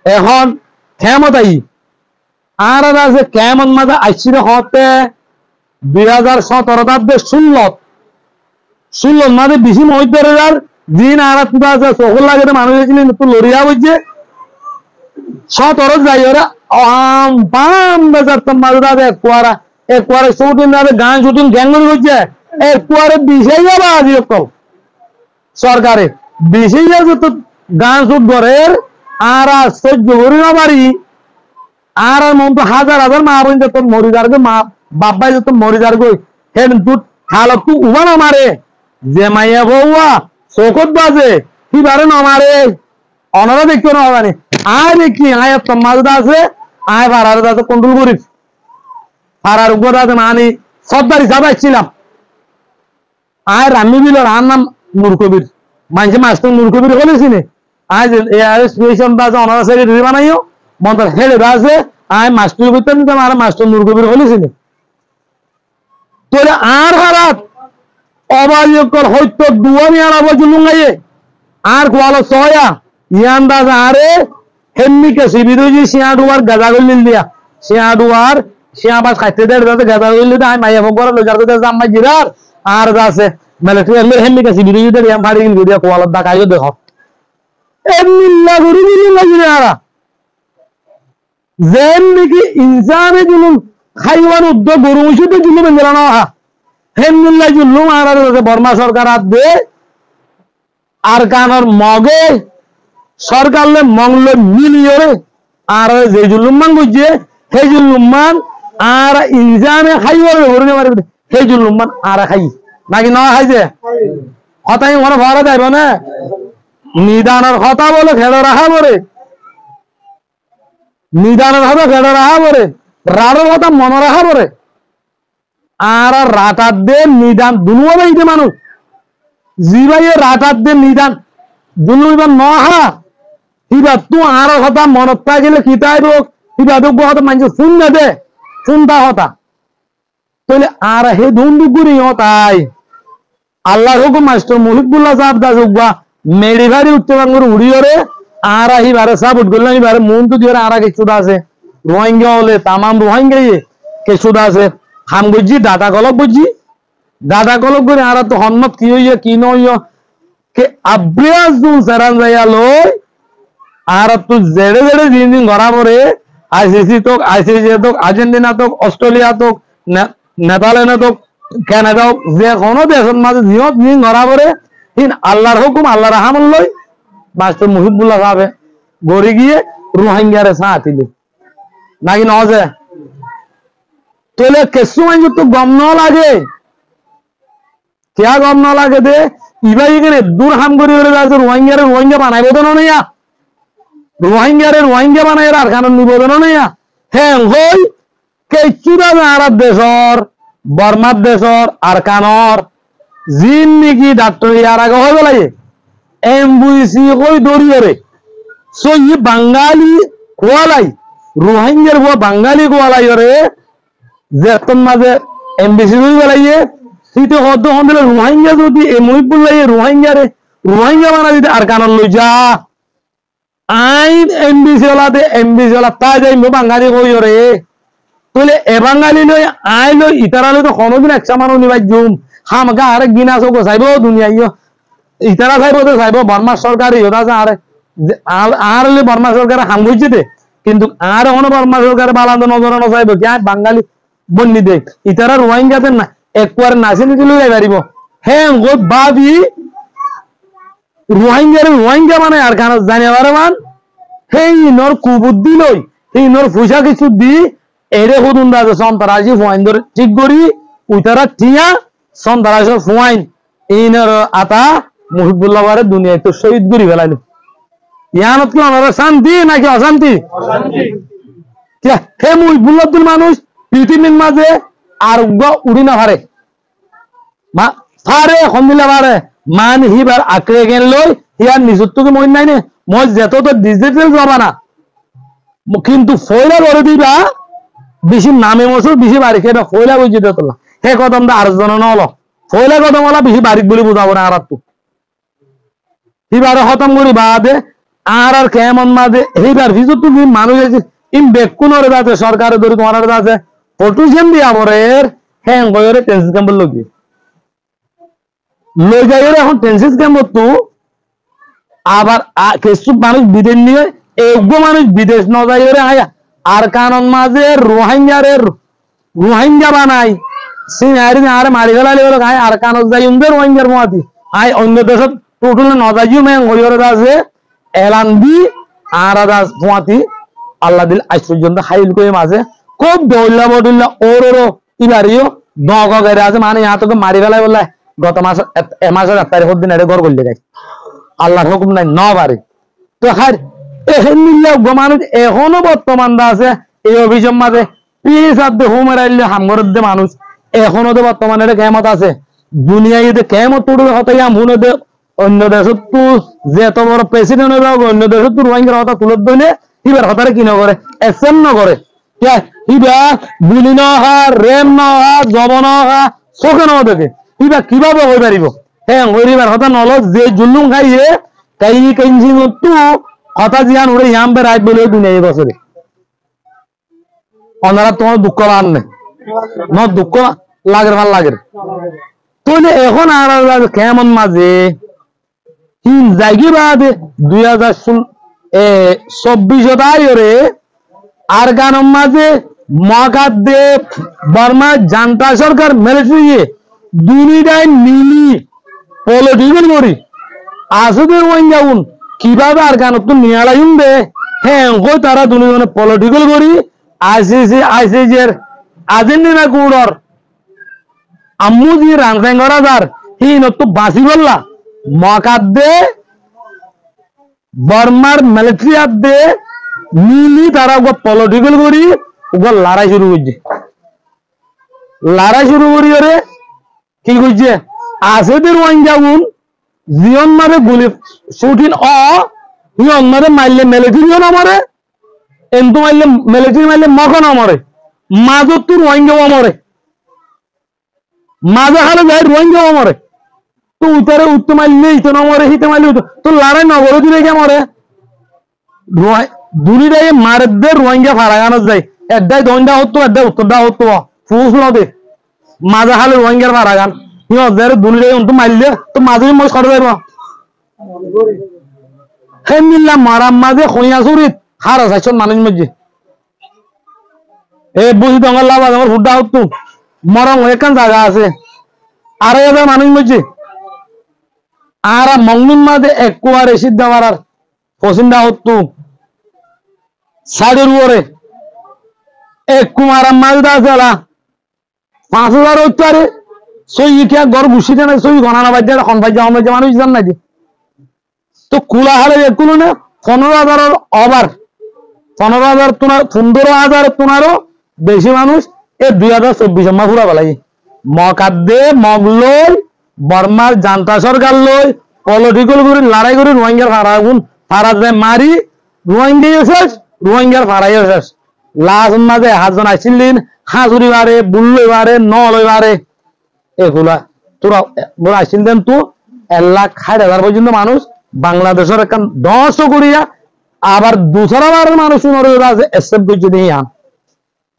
এখন কেমত আই আর আছে কেমন মাঝে আইসিরে হতে 2017 ষোলো মাঝে বেশি মহিদার দিন আর চোখ লাগে মানুষ একটু লড়িয়া বুঝছে 17 যাই ওরা পাম বেজার তোর মাঝে একবারে শুটিং গান শুটিং গ্যাং করছে একবারে বিষয় যাবা আজি সরকারে বিষয় তো গান শুট করে আর সহ্য করি না পারি আর মন তো হাজার হাজার মা বোন তোর মরি যার গো মা বাবাই যত মরি যার গো হেন তুই খালত তুই উবা না মারে যে মাইয়া বউয়া চোখত বাজে কি বারে না মারে অনারা দেখতে না জানি আয় দেখি আয় তোর মাঝে আছে আয় ভাড়ার আছে কন্ট্রোল করিস ভাড়ার উপর আছে মানি সর্দারি চাপাইছিলাম আয় রামি বিল আর নাম নূরকবির মানুষে মাস্টার নূরকবির বলেছি নে আজ স্টেশন আছে অনারা সেক্রেটারি বানাইও মন্ত্র হেলে আছে আয় মাস্টার করতে নিতাম আর মাস্টার নূরকবির বলেছি নে তোরে আর হারাত অবায়কর হয়তো দুয়ানি আড়াবো জুলুঙ্গাইয়ে আর কোয়ালো সয়া ইয়ান্দাজ আরে হেমনিকে শিবিরুজি শিয়াডুয়ার গাজা গলিল দিয়া শিয়াডুয়ার শিয়াবাস খাইতে দেড় যাতে গাজা গলিল দিয়া আই মাইয়া ফকর লজার কতে জাম্মা জিরার আর যাচ্ছে মিলিটারি এর হেমনিকে শিবিরুজি দেড় ইয়াম ফাড়ি গিল দিয়া কোয়ালো দাকাইও দেখো এমনিল্লা গরি গরি লাগিনে আরা যেন নাকি ইনসানে জুলুম খাইওয়ার উদ্যোগ গরু মুসুতে জুলুম এঞ্জেলানো হা হেমনিল্লা জুলুম আর বর্মা সরকার হাত দে আর কানর মগে সরকারলে মংলে মিলিয়রে আর যে জুলুমান বুঝছে সেই জুলুমান আর ইনসানে খাইওয়ার গরু মারে সেই জুলুমান আর খাই নাকি না খাইছে হতাই মনে ভরা যাইব না নিদানের কথা বলে খেলে রাখা পরে নিদানের কথা খেলে রাখা পরে রাড়ের কথা মনে রাখা পরে আর রাতার দে নিদান দুনুয়া বাইতে মানুষ জিবাইয়ে রাতার দে নিদান দুনুইবার নহা কিবা তু আর কথা মনত পাই গেলে কিতাইব কিবা দুঃখ কথা মানুষ শুন না দে শুনতা কথা তাহলে আর হে ধুন্দুগুরি হতাই আল্লাহ হুকুম মাস্টার মুহিবুল্লাহ সাহেব দা জুগবা মেডি ভারি উঠতে বাঙ্গুর উড়িয়রে আর আহিবারে সাব উঠ গেল এবারে মন তো দিয়ে আর কিছুটা আছে রোহিঙ্গা হলে তামাম রোহিঙ্গা কিছুটা আছে হাম বুঝছি দাদা কলক বুঝছি দাদা কলক করে আর তো হন্নত কি হইয়া কি নইয়া কে আব্রিয়াস দু সারান যাইয়া লই আর তো জেড়ে জেড়ে দিন দিন ঘরা পরে আইসিসি তো আইসিসি তো আর্জেন্টিনা তো অস্ট্রেলিয়া তো নেদারল্যান্ড তো কানাডা যে কোনো দেশের মাঝে জিও দিন ঘরা পরে আল্লাহর হুকুম আল্লাহর হামল লই মাস্টার মুহিবুল্লাহ সাহেব গড়ি গিয়ে রোহিঙ্গারে সাথিলে নাকি নজে তোলে কেসু মাইজু তো গম ন লাগে क्या गम न লাগে দে ইবাই এখানে দূর হাম করি হলে যাচ্ছে রোহিঙ্গারে রোহিঙ্গা বানাইব তো নইয়া রোহিঙ্গারে রোহিঙ্গা বানাই আর কারণ নিবেদন নইয়া হ্যাঁ হই কে চুরা আরব দেশর বর্মার দেশর আর কানর জিন নাকি ডাক্তার ইয়ার আগে হয়ে গেলাই এমবিসি কই দরিয়রে সো ই বাঙালি কোয়ালাই রোহিঙ্গার বো বাঙালি কোয়ালাই রে যেতন মাঝে এমবিসি হয়ে গেলাইয়ে সিটো হদ্দ হন্দলে রোহিঙ্গা যদি এ মহিবুল্লাহ রোহিঙ্গারে রোহিঙ্গা বানা দিতে আর কানর লই যা আইন এমবিসি ওলা তা যাই বাঙালি কই রে তোলে এ বাঙালি লই আই লই ইতারা লই তো কোনোদিন একশা মানুষ নিবাই জুম হামগা আরে গিনা চোখ চাইব দুনিয়া ইতারা চাইব তো চাইব বর্মা সরকার ইহতা আর আর বর্মা সরকার হাম বুঝছে দে কিন্তু আর কোনো বর্মা সরকার বালান্ত নজর চাইব কি বাঙালি বন্যি দেখ ইতারা রোহিঙ্গাতে না একবার নাচে নিতে লই পারিব হ্যাঁ গো বাবি রোহিঙ্গা মানে আর কারণ জানিবার মান সেই ইনর কুবুদ্ধি লই সেই ইনর পয়সা কিছু দি এরে হুদুন রাজে সন্তারাজি ফুয়াইন ধরে ঠিক করি উইতারা টিয়া সন্তারাজ ফুয়াইন ইনর আতা মুহিবুল্লাহ বারে দুনিয়ায় তো শহীদ করি ফেলাইল ইয়ানত কি আমার শান্তি নাকি অশান্তি হে মুহিবুল্লাহ মানুষ পৃথিবীর মাঝে আর উড়ি না পারে মা পারে হমিলা পারে মান হিবার আঁকড়ে গেল লই ইয়ার নিজত্বকে মন নাই নে মই যেত তো ডিজিটাল যাবা না কিন্তু ফয়লা করে দিবা বেশি নামে মসুর বেশি বাড়ি খেয়ে ফয়লা বুঝি দিত না হে কদম দা আর জন নলো ফয়লা কদম ওলা বেশি বাড়ি বলে বুঝাবো না আর তো হিবারে খতম করি বাদে আর কেমন মাঝে এইবার ভিজু তুমি মানুষ ইম বেকুনরে আছে সরকারের ধরে তোমার আছে পলিটিশিয়ান দিয়ে আমরের হ্যাঁ গয়রে টেন্সিস ক্যাম্পের লোক লই যাই এখন টেন্সিস ক্যাম্প তো আবার কিছু মানুষ বিদেশ নিয়ে এগো মানুষ বিদেশ ন যাই আয়া আর কারণ মাঝে রোহিঙ্গা বানাই সিনারি আর মারি ফেলালি হলো আয় আর কারণ যাই উনদের রোহিঙ্গার মহাতি আয় অন্য দেশত টোটাল ন যাইও মেন গয়রে আছে এলান দি আর আদাস মহাতি আল্লাহ দিল আজ পর্যন্ত হাইল করে মাঝে খুব দৌল্লা বদুল্লা ওরও ইলারিও নগরে আছে মানে ইহা তোকে মারি ফেলাই বললে গত মাস এ মাসের 1 তারিখ দিন এটা ঘর করলে গাই আল্লাহর হুকুম নাই ন পারে তো হার এখন মিল্লা মানুষ এখনো বর্তমান আছে এই অভিযোগ মাঝে পিস আদে হোমের আইলে হামগরের দে মানুষ এখনো তো বর্তমানে এটা কেমত আছে দুনিয়ায় যে কেমত তোর হতাই আমহুনে দে অন্য দেশত তো যে এত বড় প্রেসিডেন্ট হয়ে যাও অন্য দেশত তো রোহিঙ্গার হতা তুলে দইলে এবার হতারে কি নগরে এসএম নগরে ইবা গুলি নহা রেম নহা জব নহা চোখে নহ দেখে ইবা কিভাবে হয়ে পারিব হ্যাঁ হইবার হতা নল যে জুলুম খাইয়ে কাই কাইনছি তু হতা জিয়ান উড়ে ইয়াম বে রাত বলে দুনিয়ায় বছরে ওনারা তোমার দুঃখ লান নেই ন দুঃখ লাগের ভাল লাগের তুই এখন আর কেমন মাঝে তিন জায়গি বাদে 2024 আর গানের মাঝে মগাদ দে বর্মা জান্তা সরকার মিলিটারি দুনিয়ায় মিলি পলিটিক্যাল করি আসলে ওইন কিভাবে আর গান তো নিয়ালাই দে হ্যাঁ তারা দুনিয়া পলিটিক্যাল করি আইসিসি এর আর্জেন্টিনা কুড়র আম্মু জি রানসাইন করা যার হি নতো বাসি বললা মকাদ দে বর্মার মিলিটারি আদ দে মিলি তারা পলিটিক্যাল করি লড়াই শুরু করছে ওরে কি করছে আছেদের ওয়াইন জীবন মারে গুলি শুটিন ইয়ন মারে মারলে মিলিটারি নমরে এন্তু মারলে মিলিটারি মারলে মখন নমরে মাজত তোর ওয়াইন মরে মাজা খালে যায় রোহিঙ্গা মরে তো উত্তরে উত্তর মারলে ইতো নমরে হিতে মারলে তো লড়াই নগর দিলে কে মরে দুনিটাই মারে দে রোহিঙ্গা ফারাগানো যায় এডাই দন্ডা হতো এডাই উত্তরটা হতো ফুস নদে মাজা খালে রোহিঙ্গার ফারাগান হিয়ার দুনিটাই অন্ত মারলে তো মাঝে মই সরে যাইব হে মিল্লা মারাম মাঝে খইয়া চুরিত হার আছে মানুষ মধ্যে এ বুঝি তোমার লাভ আমার হুড্ডা হতো মরং এখান জায়গা আছে আর মানুষ মধ্যে আর মংনুন মাঝে একুয়ার এসিদ দেওয়ার পছন্দা হতো সাড়ের উপরে একু মারাম মাঝে আছে 5,000 হতো আরে সই ইটা গড় ঘুষি দেয় না সই গণানা বাজে এখন বাজে আমার মানুষ জান নাকি তো কুলা হারে একুলো না 15,000 ওভার 15,000 তোমার 15,000 তোমারও বেশি মানুষ এই 2024 মা পুরা বেলাই মকাদ্দে মগলই বর্মার জান্তা সরকার লই পলিটিক্যাল করে লড়াই করে রোহিঙ্গার ফারাগুন ফারাজে মারি রোহিঙ্গার ফারাই শেষ লাস্ট মাঝে হাজন আইছিলেন হাজুরি বারে বুল্লই বারে নলই বারে এগুলা তোরা বড় আইছিলেন তো 1,60,000 পর্যন্ত মানুষ বাংলাদেশের একটা 10 করিয়া আবার দুসরা বারের মানুষ আছে এসএম করছে নিয়ে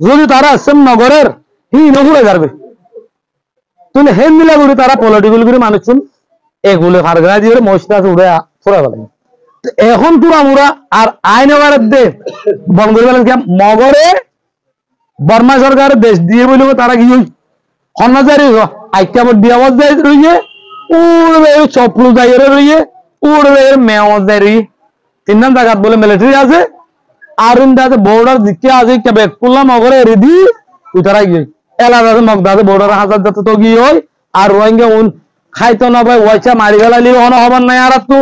যদি তারা এসএম নগরের হি নঘুরে যাবে তুই হেন মিলা করে তারা পলিটিক্যাল করে মানুষ এগুলো ফারগা দিয়ে মহিলা উড়ে ফোরা ফেলে এখন তোরা মুরা আর আইন এবারের দে বন্ধ করে ফেলেন মগরে বর্মা সরকার দেশ দিয়ে বলে তারা কি হন্নাজারি আইকাবর দিয়ে আওয়াজ দেয় রইয়ে উড়বে চপলু যাই রইয়ে উড়বে মেওয়াজ দেয় রই 3 নাম জায়গা বলে মিলিটারি আছে আর ইন্দাতে বর্ডার দিকে আছে কেবে কুল্লা মগরে রেডি উতারা গিয়ে এলাকা আছে মগদাতে বর্ডার হাজার যাতে তো গিয়ে হয় আর রোহিঙ্গা উন খাইতো না ভাই ওয়াইচা মারি ফেলালি হনো হবার নাই আর তো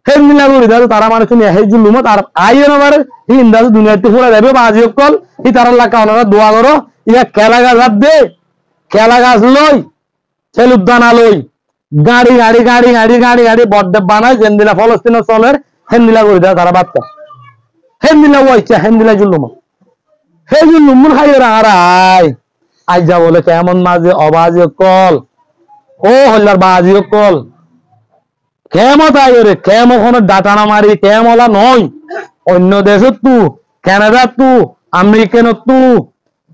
হেন মিলা করি দাদা তারা মানুষ নিয়ে হেই জুলুমত আর আইয়ে না পারে ইন্দাতে দুনিয়াতে পুরা যাবে বাজি কল ই তারা লাগা ওনারা দোয়া করো ইয়া খেলা গাছ হাত দে খেলা গাছ লই সেলুদ্দানা লই গাড়ি গাড়ি গাড়ি গাড়ি গাড়ি গাড়ি বড্ডে বানায় যেদিনা ফলস্তিনের চলের হেন মিলা করি দাদা তারা বাচ্চা হেন মিলা ওয়াইচা হেন মিলা জুলুম হে জুলুম খাই আর আই যা বলে কেমন মাঝে অবাজি কল ও হল্লার বাজি কল কেমত আইরে কেম ওখানে ডাটা না মারি কেমলা নয় অন্য দেশত তু কানাডা তু আমেরিকান তু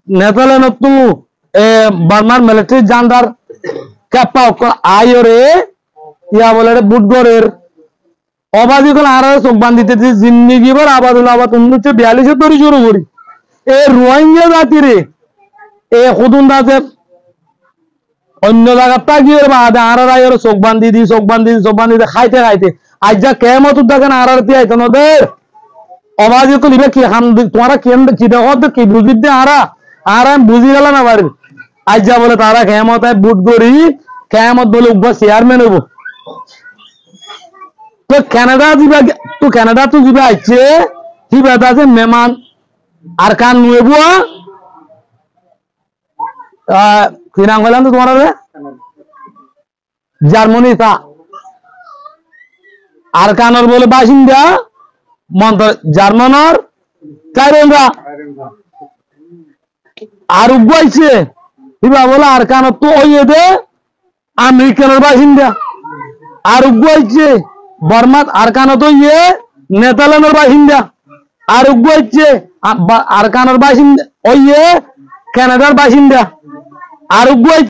নেদারল্যান্ড তু বার্মার মিলিটারি জান্ডার কাপ্পা আইরে ইয়া বলে বুটগরের অবাধি কোন আর চোখ বান্ধিতে জিন্দিগি ভর আবাদুল আবাদ 1942 ধরে শুরু করি এ রোহিঙ্গা জাতিরে এ খুদুন দাসে অন্য জায়গার তাগিয়ে বাদে আর রায়ের চোখ বান্ধি দি খাইতে খাইতে আজ যা কেমত দেখেন আর আইতো নদের অবাধি তো লিবে কি হাম তোমরা কি দেখো কি বুঝি দে আর আমি বুঝি গেল না বাড়ি আজ যা বলে তারা কেমত বুট করি কেমত বলে উঠবো চেয়ারম্যান হবো তো কানাডা তো যাবে আইছে কি বেতা আছে মেহমান আর কান নুয়েবো কি নাম বললাম তো তোমার জার্মানি তা আর কানর বলে বাসিন্দা মন্ত্র জার্মানর কারেন্দ্রা আর উগাইছে কিবা বলে আর কানর তো ওই দে আমেরিকানের বাসিন্দা আর উগাইছে বর্মাত আর কানত ইয়ে নেদারল্যান্ডের বাসিন্দা আর উগাইছে আর কানর বাসিন্দা ওই কানাডার বাসিন্দা আর উগাইছে